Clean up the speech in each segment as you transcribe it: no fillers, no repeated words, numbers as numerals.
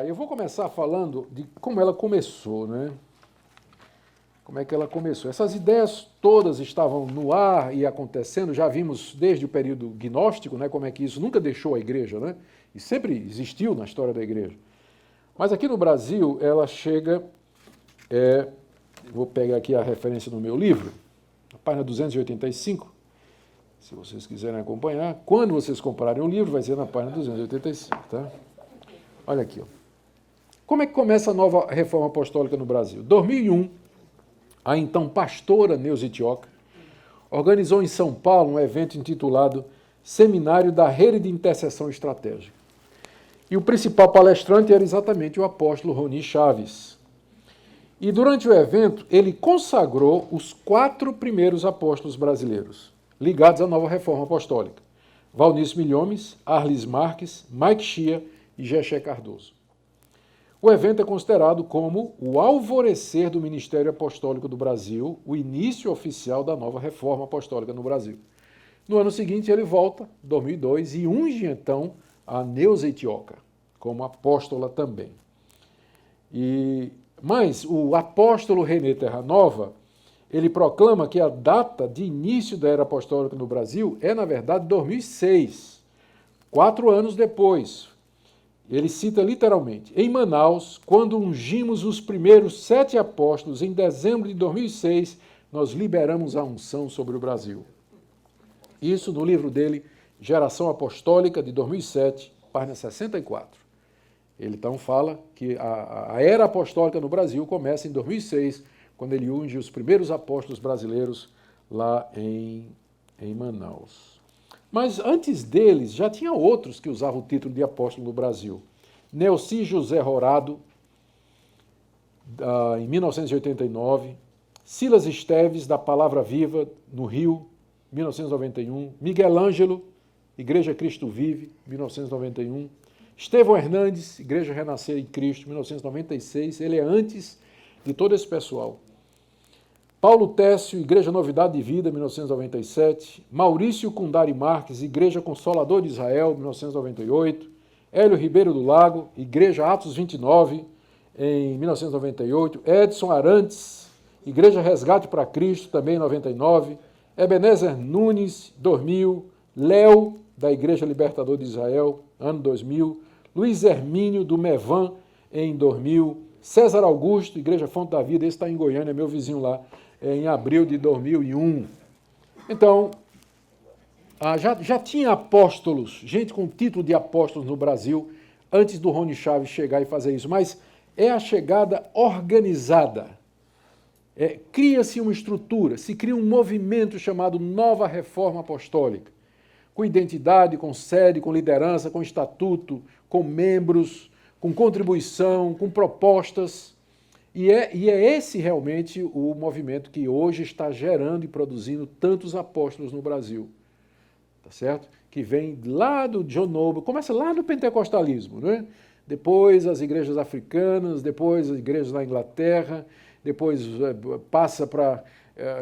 Eu vou começar falando de como ela começou, né? Como é que ela começou? Essas ideias todas estavam no ar e acontecendo, já vimos desde o período gnóstico, né, como é que isso nunca deixou a igreja, né? E sempre existiu na história da igreja. Mas aqui no Brasil, ela chega, vou pegar aqui a referência no meu livro, a página 285, se vocês quiserem acompanhar. Quando vocês comprarem o livro, vai ser na página 285, tá? Olha aqui, ó. Como é que começa a nova reforma apostólica no Brasil? 2001, a então pastora Neuza Itioca organizou em São Paulo um evento intitulado Seminário da Rede de Intercessão Estratégica. E o principal palestrante era exatamente o apóstolo Roni Chaves. E durante o evento, ele consagrou os 4 primeiros apóstolos brasileiros, ligados à nova reforma apostólica: Valnício Milhomes, Arlis Marques, Mike Chia e Gexé Cardoso. O evento é considerado como o alvorecer do Ministério Apostólico do Brasil, o início oficial da nova reforma apostólica no Brasil. No ano seguinte, ele volta, 2002, e unge então a Neuza Itioca como apóstola também. Mas o apóstolo René Terranova, ele proclama que a data de início da era apostólica no Brasil é, na verdade, 2006, 4 anos depois. Ele cita literalmente: em Manaus, quando ungimos os primeiros 7 apóstolos, em dezembro de 2006, nós liberamos a unção sobre o Brasil. Isso no livro dele, Geração Apostólica, de 2007, página 64. Ele então fala que a era apostólica no Brasil começa em 2006, quando ele unge os primeiros apóstolos brasileiros lá em Manaus. Mas antes deles, já tinha outros que usavam o título de apóstolo no Brasil. Nelci José Rorado, em 1989. Silas Esteves, da Palavra Viva, no Rio, 1991. Miguel Ângelo, Igreja Cristo Vive, 1991. Estevão Hernandes, Igreja Renascer em Cristo, 1996. Ele é antes de todo esse pessoal. Paulo Técio, Igreja Novidade de Vida, 1997. Maurício Kundari Marques, Igreja Consolador de Israel, 1998. Hélio Ribeiro do Lago, Igreja Atos 29, em 1998. Edson Arantes, Igreja Resgate para Cristo, também em 99. Ebenezer Nunes, 2000. Léo, da Igreja Libertador de Israel, ano 2000. Luiz Hermínio, do Mevan, em 2000. César Augusto, Igreja Fonte da Vida, esse está em Goiânia, meu vizinho lá, em abril de 2001. Então, já tinha apóstolos, gente com título de apóstolos no Brasil, antes do Roni Chaves chegar e fazer isso, mas é a chegada organizada. Cria-se uma estrutura, se cria um movimento chamado Nova Reforma Apostólica, com identidade, com sede, com liderança, com estatuto, com membros, com contribuição, com propostas. E é esse realmente o movimento que hoje está gerando e produzindo tantos apóstolos no Brasil. Tá certo? Que vem lá do John Noble, começa lá no pentecostalismo, né? Depois as igrejas africanas, depois as igrejas na Inglaterra, depois passa para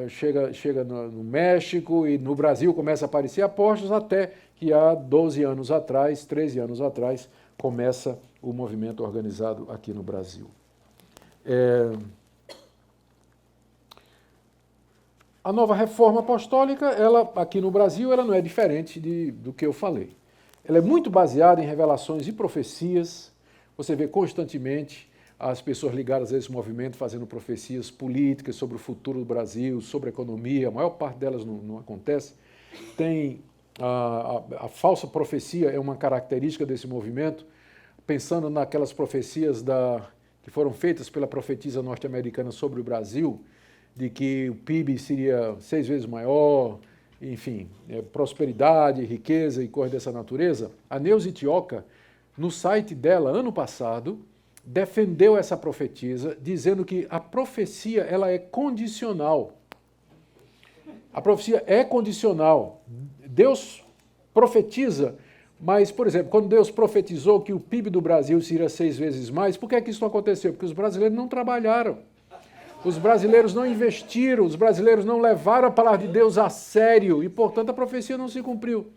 chega no México e no Brasil começa a aparecer apóstolos, até que há 12 anos atrás, 13 anos atrás, começa o movimento organizado aqui no Brasil. A nova reforma apostólica, ela aqui no Brasil, ela não é diferente do que eu falei. Ela é muito baseada em revelações e profecias. Você vê constantemente as pessoas ligadas a esse movimento fazendo profecias políticas sobre o futuro do Brasil, sobre a economia. A maior parte delas não acontece. Tem a falsa profecia, é uma característica desse movimento, pensando naquelas profecias que foram feitas pela profetisa norte-americana sobre o Brasil, de que o PIB seria 6 vezes maior, enfim, prosperidade, riqueza e coisas dessa natureza. A Neuza Itioca, no site dela, ano passado, defendeu essa profetisa, dizendo que a profecia ela é condicional. A profecia é condicional. Deus profetiza, mas, por exemplo, quando Deus profetizou que o PIB do Brasil seria 6 vezes mais, por que é que isso não aconteceu? Porque os brasileiros não trabalharam. Os brasileiros não investiram, os brasileiros não levaram a palavra de Deus a sério e, portanto, a profecia não se cumpriu.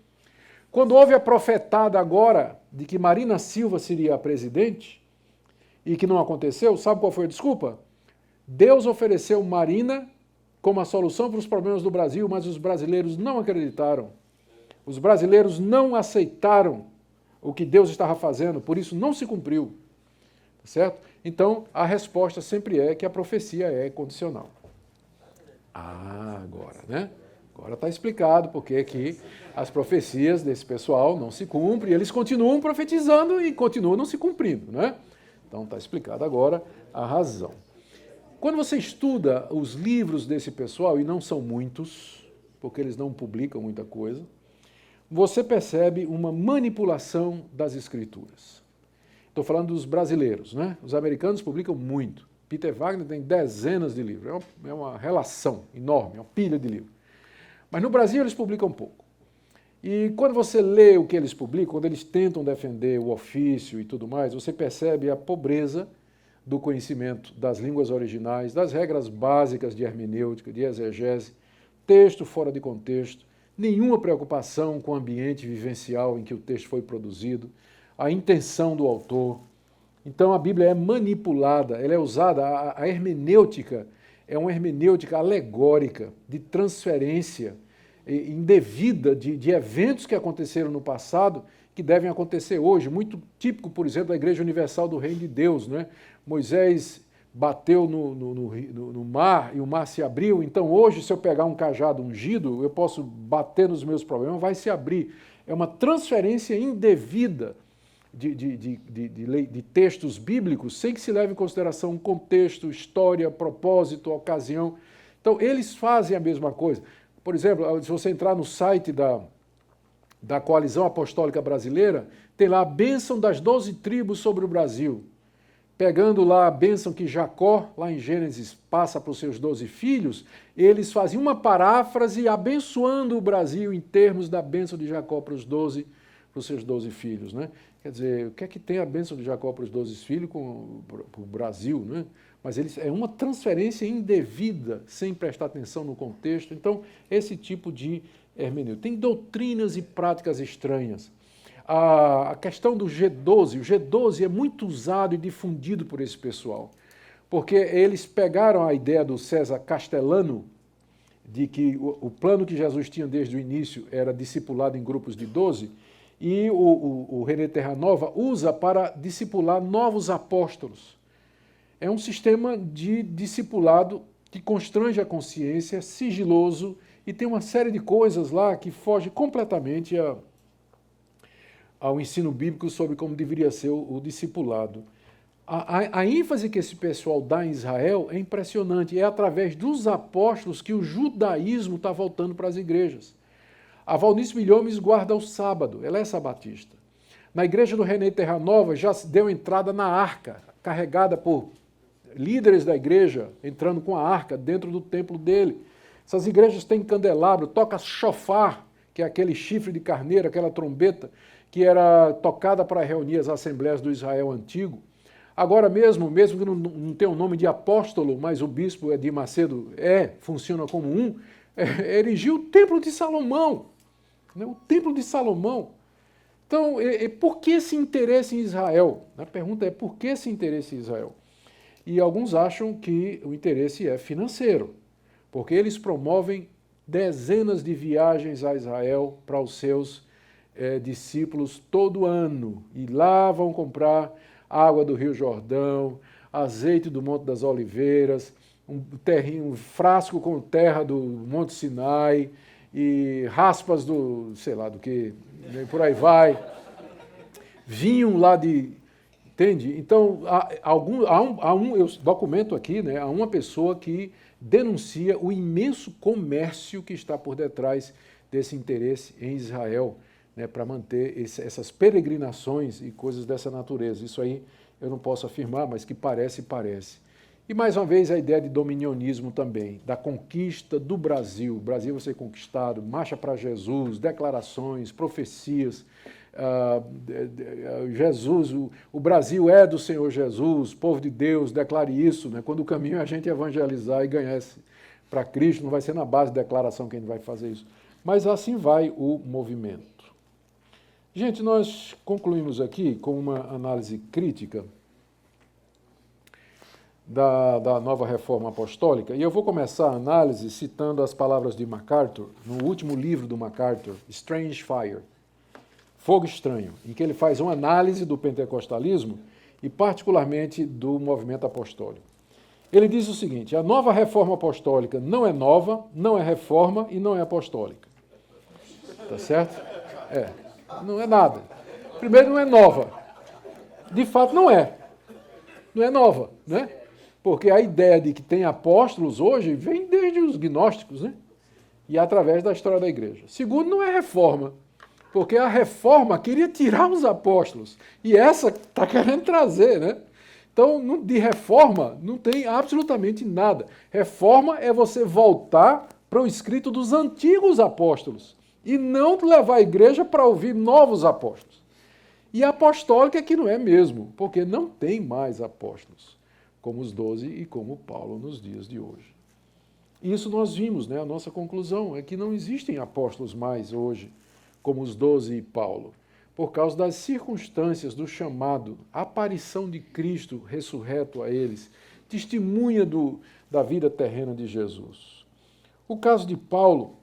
Quando houve a profetada agora de que Marina Silva seria a presidente, e que não aconteceu, sabe qual foi a desculpa? Deus ofereceu Marina como a solução para os problemas do Brasil, mas os brasileiros não acreditaram. Os brasileiros não aceitaram o que Deus estava fazendo, por isso não se cumpriu. Certo? Então, a resposta sempre é que a profecia é condicional. Agora, né? Agora está explicado porque que as profecias desse pessoal não se cumprem, eles continuam profetizando e continuam não se cumprindo, né? Então está explicado agora a razão. Quando você estuda os livros desse pessoal, e não são muitos, porque eles não publicam muita coisa, você percebe uma manipulação das escrituras. Estou falando dos brasileiros, né? Os americanos publicam muito. Peter Wagner tem dezenas de livros, é uma relação enorme, é uma pilha de livros. Mas no Brasil eles publicam pouco. E quando você lê o que eles publicam, quando eles tentam defender o ofício e tudo mais, você percebe a pobreza do conhecimento das línguas originais, das regras básicas de hermenêutica, de exegese, texto fora de contexto, nenhuma preocupação com o ambiente vivencial em que o texto foi produzido, a intenção do autor. Então a Bíblia é manipulada, ela é usada, a hermenêutica é uma hermenêutica alegórica, de transferência indevida de eventos que aconteceram no passado que devem acontecer hoje. Muito típico, por exemplo, da Igreja Universal do Reino de Deus, né? Moisés bateu no mar e o mar se abriu, então hoje se eu pegar um cajado ungido, eu posso bater nos meus problemas, vai se abrir. É uma transferência indevida de textos bíblicos sem que se leve em consideração contexto, história, propósito, ocasião. Então, eles fazem a mesma coisa. Por exemplo, se você entrar no site da Coalizão Apostólica Brasileira, tem lá a bênção das 12 tribos sobre o Brasil. Pegando lá a bênção que Jacó, lá em Gênesis, passa para os seus 12 filhos, eles fazem uma paráfrase abençoando o Brasil em termos da bênção de Jacó para os seus 12 filhos, né? Quer dizer, o que é que tem a bênção de Jacó para os 12 filhos para o Brasil, né? Mas é uma transferência indevida, sem prestar atenção no contexto. Então, esse tipo de hermenêutica. Tem doutrinas e práticas estranhas. A questão do G12, o G12 é muito usado e difundido por esse pessoal, porque eles pegaram a ideia do César Castellano, de que o plano que Jesus tinha desde o início era discipulado em grupos de 12, e o René Terranova usa para discipular novos apóstolos. É um sistema de discipulado que constrange a consciência, sigiloso, e tem uma série de coisas lá que foge completamente ao ensino bíblico sobre como deveria ser o discipulado. A ênfase que esse pessoal dá em Israel é impressionante. É através dos apóstolos que o judaísmo está voltando para as igrejas. A Valnice Milhomes guarda o sábado, ela é sabatista. Na igreja do René Terranova já deu entrada na arca, carregada por líderes da igreja, entrando com a arca dentro do templo dele. Essas igrejas têm candelabro, toca shofar, que é aquele chifre de carneiro, aquela trombeta, que era tocada para reunir as assembleias do Israel antigo. Agora mesmo que não tenha o nome de apóstolo, mas o bispo Edir Macedo funciona como erigiu o Templo de Salomão. Né? O Templo de Salomão. Então, por que esse interesse em Israel? A pergunta é, por que esse interesse em Israel? E alguns acham que o interesse é financeiro, porque eles promovem dezenas de viagens a Israel para os seus discípulos todo ano. E lá vão comprar água do Rio Jordão, azeite do Monte das Oliveiras, um frasco com terra do Monte Sinai, e raspas do, sei lá do que, por aí vai. Vinham lá de... Entende? Então, eu documento aqui, né, há uma pessoa que denuncia o imenso comércio que está por detrás desse interesse em Israel, né, para manter essas peregrinações e coisas dessa natureza. Isso aí eu não posso afirmar, mas que parece. E, mais uma vez, a ideia de dominionismo também, da conquista do Brasil. O Brasil vai ser conquistado, marcha para Jesus, declarações, profecias. Jesus, o Brasil é do Senhor Jesus, povo de Deus, declare isso. Né? Quando o caminho é a gente evangelizar e ganhar para Cristo, não vai ser na base de declaração que a gente vai fazer isso. Mas assim vai o movimento. Gente, nós concluímos aqui com uma análise crítica da nova reforma apostólica, e eu vou começar a análise citando as palavras de MacArthur, no último livro do MacArthur, Strange Fire, Fogo Estranho, em que ele faz uma análise do pentecostalismo e particularmente do movimento apostólico. Ele diz o seguinte: a nova reforma apostólica não é nova, não é reforma e não é apostólica. Tá certo? Não é nada. Primeiro, não é nova. De fato, não é. Não é nova, né? Porque a ideia de que tem apóstolos hoje vem desde os gnósticos, né? E através da história da igreja. Segundo, não é reforma. Porque a reforma queria tirar os apóstolos. E essa está querendo trazer, né? Então, de reforma não tem absolutamente nada. Reforma é você voltar para o escrito dos antigos apóstolos e não levar a igreja para ouvir novos apóstolos. E a apostólica é que não é mesmo, porque não tem mais apóstolos, como os 12 e como Paulo nos dias de hoje. Isso nós vimos, né? A nossa conclusão é que não existem apóstolos mais hoje, como os 12 e Paulo, por causa das circunstâncias do chamado, a aparição de Cristo ressurreto a eles, testemunha da vida terrena de Jesus. O caso de Paulo,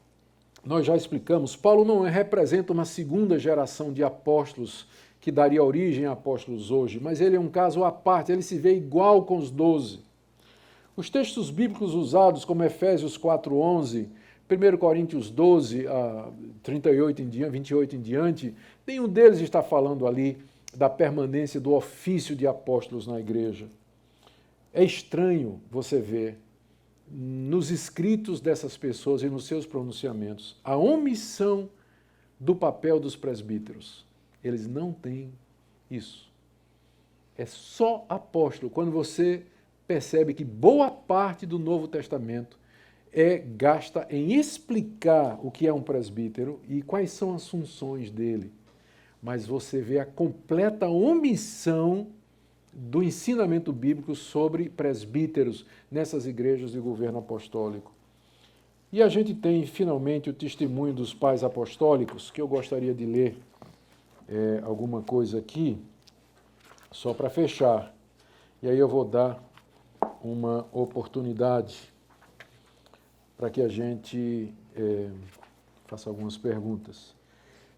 nós já explicamos, Paulo não representa uma segunda geração de apóstolos que daria origem a apóstolos hoje, mas ele é um caso à parte, ele se vê igual com os 12. Os textos bíblicos usados, como Efésios 4:11, 1 Coríntios 12, 38 em diante, 28 em diante, nenhum deles está falando ali da permanência do ofício de apóstolos na igreja. É estranho você ver nos escritos dessas pessoas e nos seus pronunciamentos a omissão do papel dos presbíteros. Eles não têm isso. É só apóstolo. Quando você percebe que boa parte do Novo Testamento gasta em explicar o que é um presbítero e quais são as funções dele. Mas você vê a completa omissão do ensinamento bíblico sobre presbíteros nessas igrejas de governo apostólico. E a gente tem, finalmente, o testemunho dos pais apostólicos, que eu gostaria de ler alguma coisa aqui, só para fechar. E aí eu vou dar uma oportunidade para que a gente faça algumas perguntas.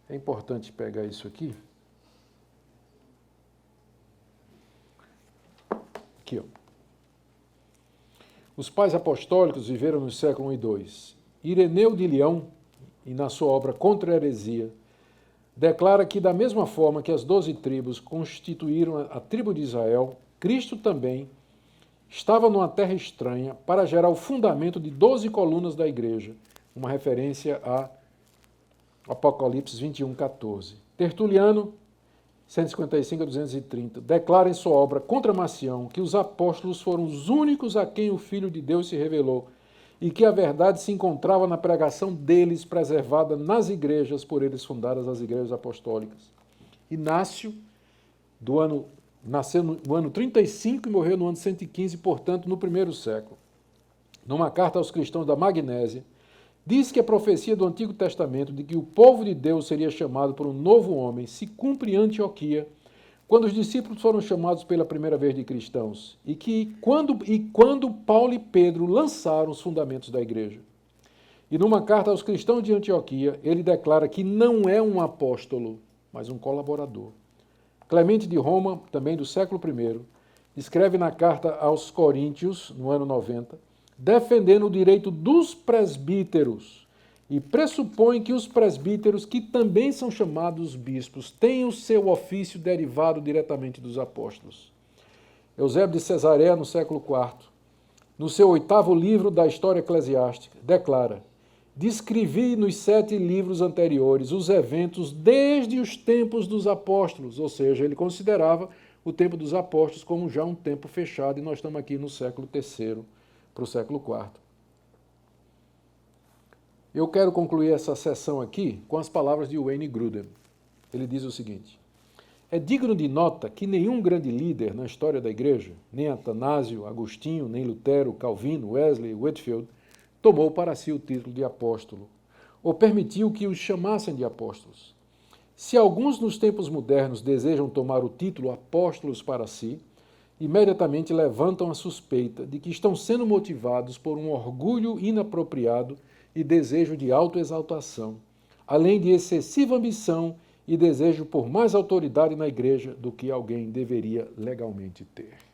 É importante pegar isso aqui. Aqui, ó. Os pais apostólicos viveram nos séculos I e II. Ireneu de Leão, e na sua obra Contra a Heresia, declara que, da mesma forma que as 12 tribos constituíram a tribo de Israel, Cristo também estava numa terra estranha para gerar o fundamento de 12 colunas da igreja, uma referência a Apocalipse 21:14. Tertuliano, 155 a 230, declara em sua obra Contra Marcião que os apóstolos foram os únicos a quem o Filho de Deus se revelou e que a verdade se encontrava na pregação deles, preservada nas igrejas, por eles fundadas as igrejas apostólicas. Inácio, nasceu no ano 35 e morreu no ano 115, portanto, no primeiro século. Numa carta aos cristãos da Magnésia, diz que a profecia do Antigo Testamento de que o povo de Deus seria chamado por um novo homem se cumpre em Antioquia, quando os discípulos foram chamados pela primeira vez de cristãos, e quando Paulo e Pedro lançaram os fundamentos da igreja. E numa carta aos cristãos de Antioquia, ele declara que não é um apóstolo, mas um colaborador. Clemente de Roma, também do século I, escreve na carta aos Coríntios, no ano 90, defendendo o direito dos presbíteros e pressupõe que os presbíteros, que também são chamados bispos, têm o seu ofício derivado diretamente dos apóstolos. Eusébio de Cesareia, no século IV, no seu 8º livro da História Eclesiástica, declara: descrevi nos 7 livros anteriores os eventos desde os tempos dos apóstolos, ou seja, ele considerava o tempo dos apóstolos como já um tempo fechado, e nós estamos aqui no século III para o século IV. Eu quero concluir essa sessão aqui com as palavras de Wayne Grudem. Ele diz o seguinte: é digno de nota que nenhum grande líder na história da igreja, nem Atanásio, Agostinho, nem Lutero, Calvino, Wesley, Whitefield, tomou para si o título de apóstolo, ou permitiu que os chamassem de apóstolos. Se alguns nos tempos modernos desejam tomar o título apóstolos para si, imediatamente levantam a suspeita de que estão sendo motivados por um orgulho inapropriado e desejo de autoexaltação, além de excessiva ambição e desejo por mais autoridade na igreja do que alguém deveria legalmente ter.